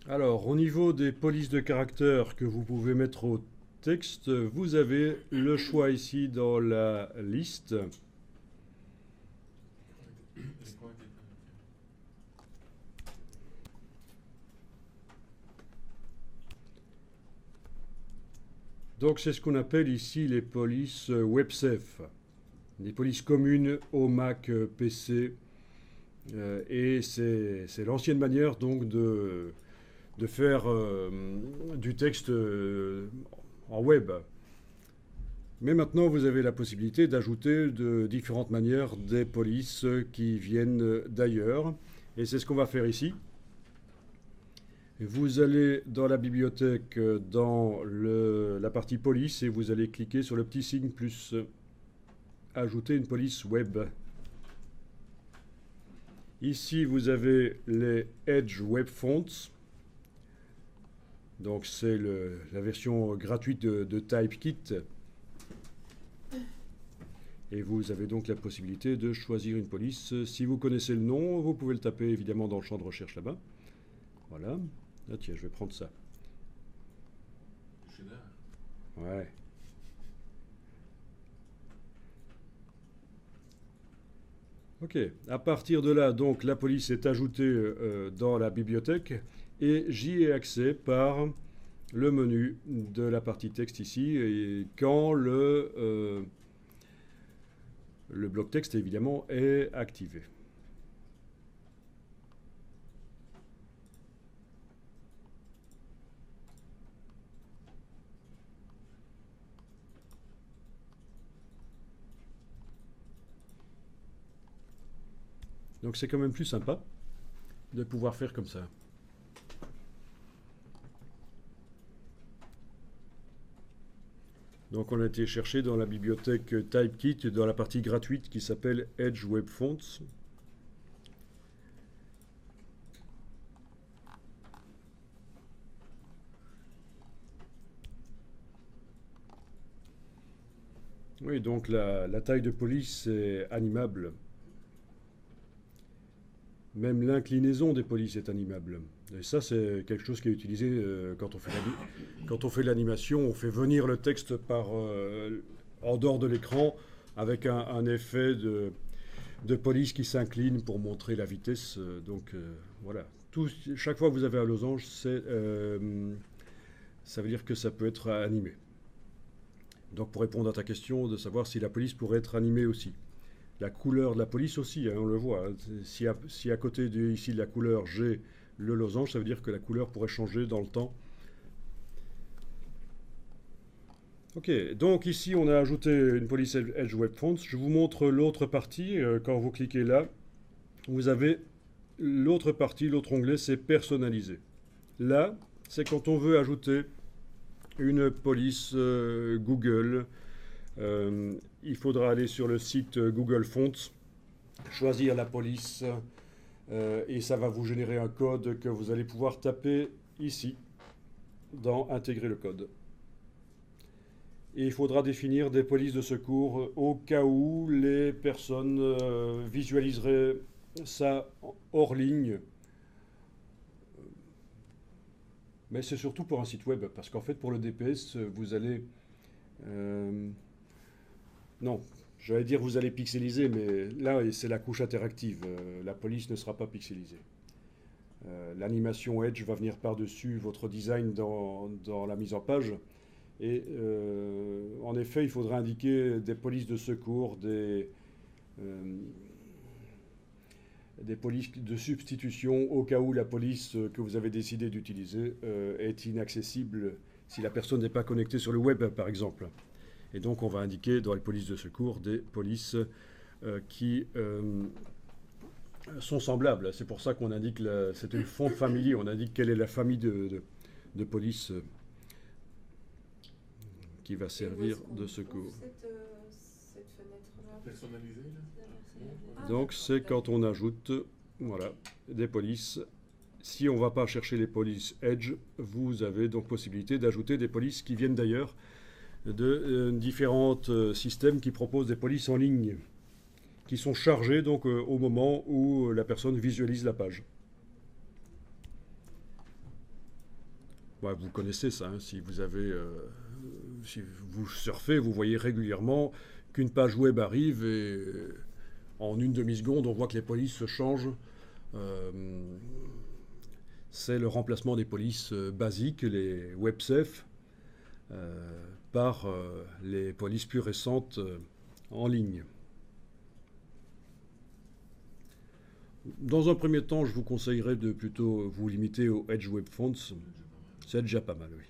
Alors, au niveau des polices de caractère que vous pouvez mettre au texte, vous avez le choix ici dans la liste. Donc, c'est ce qu'on appelle ici les polices WebSafe, des polices communes au Mac PC. Et c'est l'ancienne manière donc de faire du texte en web. Mais maintenant, vous avez la possibilité d'ajouter de différentes manières des polices qui viennent d'ailleurs. Et c'est ce qu'on va faire ici. Vous allez dans la bibliothèque, dans la partie police, et vous allez cliquer sur le petit signe plus ajouter une police web. Ici, vous avez les Edge Web Fonts. Donc, c'est la version gratuite de Typekit. Et vous avez donc la possibilité de choisir une police. Si vous connaissez le nom, vous pouvez le taper évidemment dans le champ de recherche là-bas. Voilà. Ah tiens, je vais prendre ça. Ouais. Ok. À partir de là, donc, la police est ajoutée dans la bibliothèque et j'y ai accès par le menu de la partie texte ici. Et quand le bloc texte évidemment est activé. Donc c'est quand même plus sympa de pouvoir faire comme ça. Donc on a été chercher dans la bibliothèque Typekit, dans la partie gratuite qui s'appelle Edge Web Fonts. Oui, donc la taille de police est animable. Même l'inclinaison des polices est animable. Et ça, c'est quelque chose qui est utilisé quand on fait l'animation. On fait venir le texte en dehors de l'écran avec un effet de police qui s'incline pour montrer la vitesse. Voilà. Chaque fois que vous avez un losange, ça veut dire que ça peut être animé. Donc pour répondre à ta question, de savoir si la police pourrait être animée aussi. La couleur de la police aussi, hein, on le voit. Hein. Si à côté ici de la couleur j'ai le losange, ça veut dire que la couleur pourrait changer dans le temps. Ok, donc ici on a ajouté une police Edge Web Fonts. Je vous montre l'autre partie. Quand vous cliquez là, vous avez l'autre partie, l'autre onglet, c'est personnaliser. Là, c'est quand on veut ajouter une police Google. Il faudra aller sur le site Google Fonts, choisir la police et ça va vous générer un code que vous allez pouvoir taper ici dans intégrer le code. Et il faudra définir des polices de secours au cas où les personnes visualiseraient ça hors ligne. Mais c'est surtout pour un site web, parce qu'en fait pour le DPS, vous allez... non, j'allais dire vous allez pixeliser, mais là c'est la couche interactive. La police ne sera pas pixelisée. L'animation Edge va venir par-dessus votre design dans la mise en page. Et en effet, il faudra indiquer des polices de secours, des polices de substitution au cas où la police que vous avez décidé d'utiliser est inaccessible si la personne n'est pas connectée sur le web, par exemple. Et donc, on va indiquer dans les polices de secours des polices qui sont semblables. C'est pour ça qu'on indique, c'est une font family, on indique quelle est la famille de police qui va servir de secours. Cette fenêtre-là personnalisée là. Donc c'est quand on ajoute voilà, des polices. Si on ne va pas chercher les polices Edge, vous avez donc possibilité d'ajouter des polices qui viennent d'ailleurs de différents systèmes qui proposent des polices en ligne, qui sont chargées donc au moment où la personne visualise la page. Ouais, vous connaissez ça, hein, si vous avez, si vous surfez, vous voyez régulièrement qu'une page web arrive et en une demi-seconde, on voit que les polices se changent. Euh, c'est le remplacement des polices basiques, les web-safe, par les polices plus récentes en ligne. Dans un premier temps, je vous conseillerais de plutôt vous limiter au Edge Web Fonts. C'est déjà pas mal, oui.